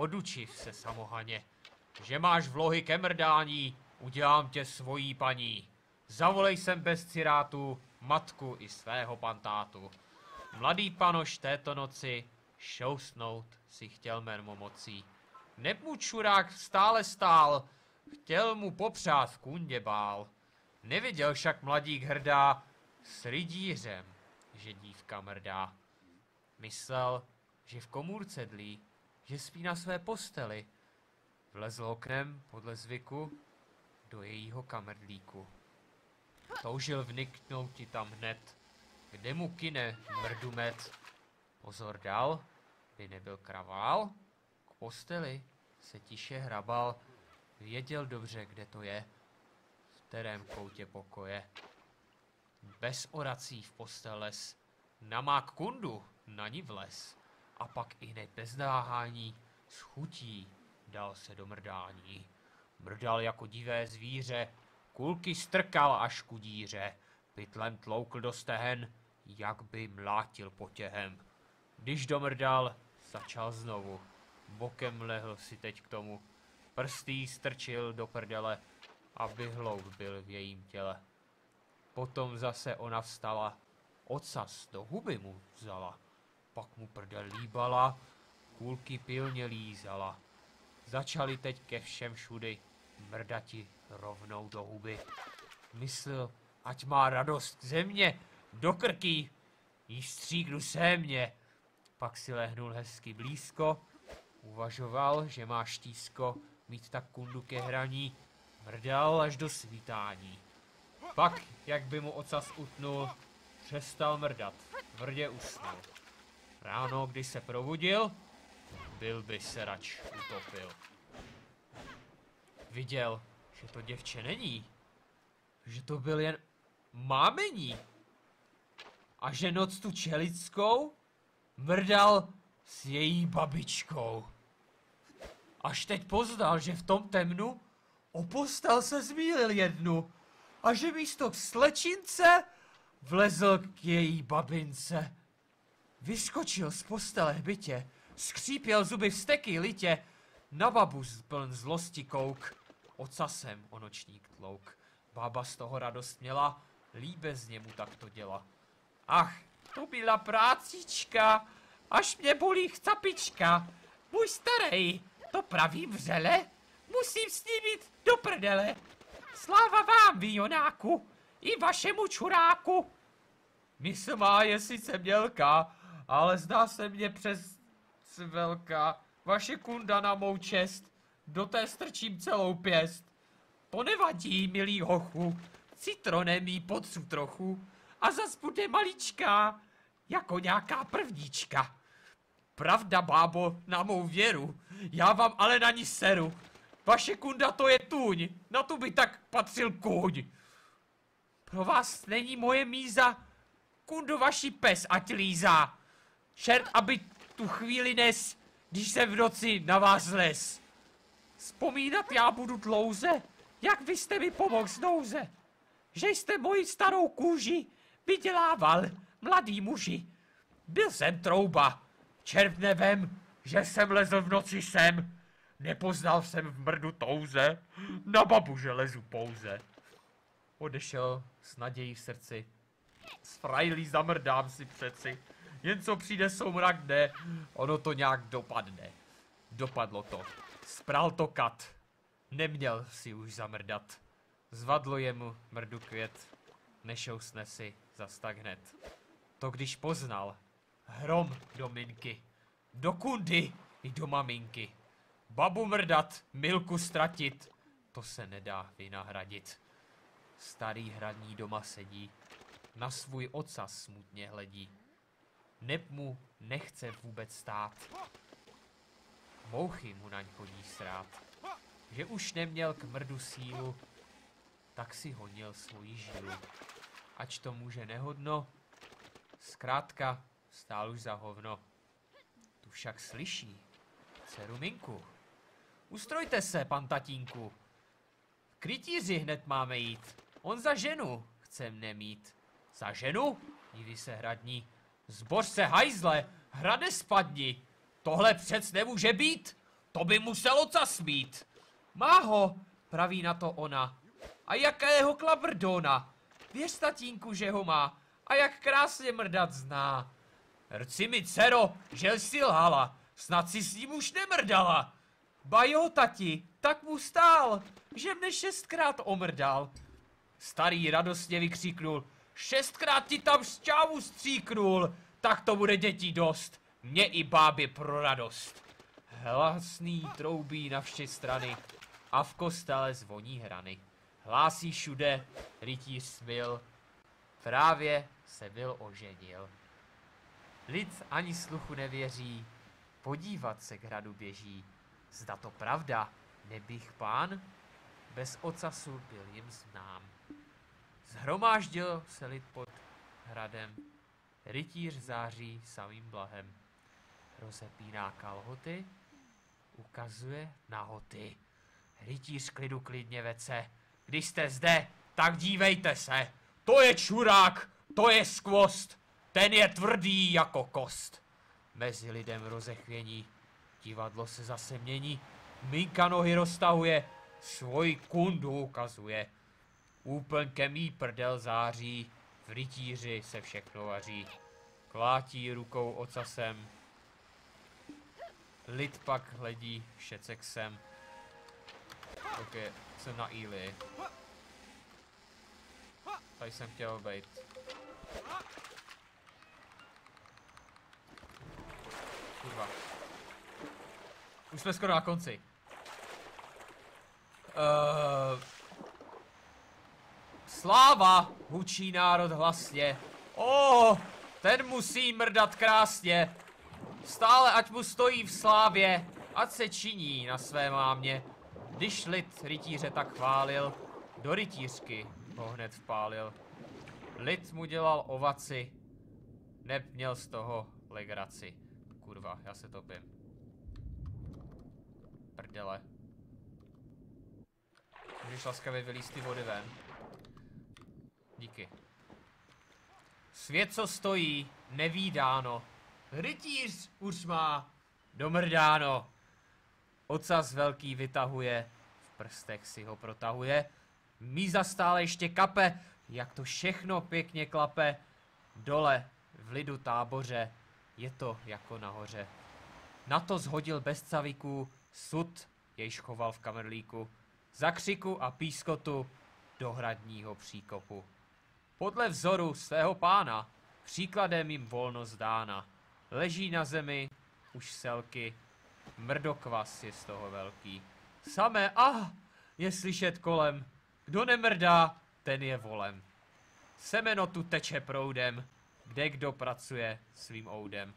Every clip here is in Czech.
Odučiv se, samohaně, že máš vlohy ke mrdání, udělám tě svojí paní. Zavolej sem bez cirátu matku i svého pantátu. Mladý panoš této noci šousnout si chtěl mermomocí. Neb mu čurák stále stál, chtěl mu popřát v kundě bál. Neviděl však mladík hrdá s rydířem, že dívka mrdá. Myslel, že v komůrce dlí, že spí na své posteli. Vlezl oknem podle zvyku do jejího kamrdlíku. Toužil vniknout ti tam hned, kde mu kyne mrdumet. Pozor dal, by nebyl kravál, k posteli se tiše hrabal, věděl dobře, kde to je, v kterém koutě pokoje. Bez orací v postel les, namák kundu, na ní vlez, a pak i hned bez náhání s chutí dal se do mrdání. Mrdal jako divé zvíře, kulky strkal až ku díře, pytlem tloukl do stehen, jak by mlátil potěhem. Když domrdal, začal znovu, bokem lehl si teď k tomu, prsty strčil do prdele, aby hloub byl v jejím těle. Potom zase ona vstala, ocas do huby mu vzala, pak mu prdel líbala, kůlky pilně lízala. Začali teď ke všem všudy mrdati rovnou do huby. Myslel, ať má radost ze mě, do krky, jí stříknu sémě. Pak si lehnul hezky blízko, uvažoval, že má štízko mít tak kundu ke hraní, mrdal až do svítání. Pak, jak by mu ocas utnul, přestal mrdat, tvrdě usnul. Ráno, když se probudil, byl by se rač utopil. Viděl, že to děvče není, že to byl jen mámení a že noc tu čelickou mrdal s její babičkou. Až teď poznal, že v tom temnu o postel se zmýlil jednu a že místo k slečince vlezl k její babince. Vyskočil z postele hbitě, skřípěl zuby vzteky litě, na babu pln zlosti kouk, ocasem o nočník tlouk. Bába z toho radost měla, líbezně mu tak to děla. Ach, to byla prácička, až mě bolí chcapička. Můj starej, to pravím vřele, musím s ním jít do prdele. Sláva vám, vy jonáku, i vašemu čuráku. Mysl má je sice mělká, ale zdá se mně přes velká. Vaše kunda na mou čest, do té strčím celou pěst. To nevadí, milý hochu, citronem jí potřu trochu a zas bude maličká, jako nějaká prvnička. Pravda, bábo, na mou věru, já vám ale na ní seru. Vaše kunda to je tuň, na tu by tak patřil kůň. Pro vás není moje míza, kundu vaši pes ať lízá. Šert, aby tu chvíli nes, když se v noci na vás les. Vzpomínat já budu dlouze, jak vy jste mi pomohl z nouze. Že jste moji starou kůži vydělával, mladý muži. Byl jsem trouba, červ nevem, že jsem lezl v noci sem. Nepoznal jsem v mrdu touze, na babu že lezu pouze. Odešel s nadějí v srdci. S frajlí zamrdám si přeci. Jen co přijde soumrak dne, ono to nějak dopadne. Dopadlo to. Spral to kat. Neměl si už zamrdat. Zvadlo jemu mrdu květ. Nešousne si zas tak hned. To když poznal. Hrom do minky. Do kundy i do maminky. Babu mrdat, milku ztratit. To se nedá vynahradit. Starý hradní doma sedí. Na svůj ocas smutně hledí. Neb mu nechce vůbec stát. Mouchy mu naň chodí srát. Že už neměl k mrdu sílu, tak si honil svoji žilu. Ač to může nehodno, zkrátka stál už za hovno. Tu však slyší dceru Minku. Ustrojte se, pan tatínku. K rytíři hned máme jít. On za ženu chce mne mít. Za ženu? Diví se hradní. Zboř se, hajzle, hrade spadni. Tohle přec nemůže být. To by musel ocas mít. Má ho, praví na to ona. A jakého klabrdona. Věř, tatínku, že ho má. A jak krásně mrdat zná. Rci mi, dcero, že jsi lhala. Snad si s ním už nemrdala. Ba jo, tati, tak mu stál, že mne 6krát omrdal. Starý radostně vykřiknul. 6krát ti tam šťávu stříknul. Tak to bude dětí dost. Mně i bábě pro radost. Hlasný troubí na vše strany a v kostele zvoní hrany. Hlásí všude, rytíř smil, právě se byl oženil. Lid ani sluchu nevěří, podívat se k hradu běží. Zda to pravda, nebych pán, bez ocasu byl jim znám. Zhromáždil se lid pod hradem, rytíř září samým blahem. Rozepíná kalhoty, ukazuje nahoty. Rytíř klidu klidně vece. Když jste zde, tak dívejte se. To je čurák, to je skvost. Ten je tvrdý jako kost. Mezi lidem rozechvění. Divadlo se zase mění. Minka nohy roztahuje, svoji kundu ukazuje. Úplnkem jí prdel září, v rytíři se všechno vaří. Klátí rukou ocasem. Lid pak hledí šecexem. Ok, jsem na Ely. Tady jsem chtěl být. Kurva. Už jsme skoro na konci. Sláva, hučí národ hlasně. Ten musí mrdat krásně. Stále ať mu stojí v slávě, ať se činí na své mámě. Když lid rytíře tak chválil, do rytířky ho hned vpálil. Lid mu dělal ovaci, neb měl z toho legraci. Kurva, já se topím. Prdele. Můžeš laskavě vylízt ty vody ven. Díky. Svět, co stojí, nevídáno. Rytíř už má domrdáno. Ocas velký vytahuje, v prstech si ho protahuje. Míza stále ještě kape, jak to všechno pěkně klape. Dole v lidu táboře, je to jako nahoře. Na to zhodil bez caviků sud, jejž choval v kamerlíku. Za křiku a pískotu do hradního příkopu. Podle vzoru svého pána, příkladem jim volnost dána. Leží na zemi, už selky, mrdokvas je z toho velký. Samé je slyšet kolem, kdo nemrdá, ten je volem. Semeno tu teče proudem, kde kdo pracuje svým oudem.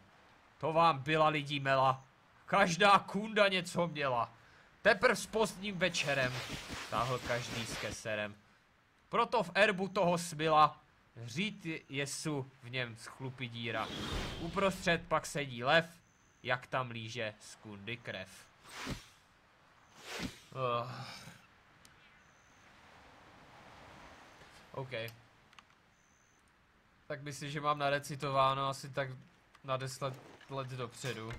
To vám byla lidí mela, každá kunda něco měla. Teprv s pozdním večerem táhl každý s keserem. Proto v erbu toho smila, hřít jesu v něm schlupí díra. Uprostřed pak sedí lev, jak tam líže z kundy krev. OK. Tak myslím, že mám narecitováno asi tak na 10 let dopředu.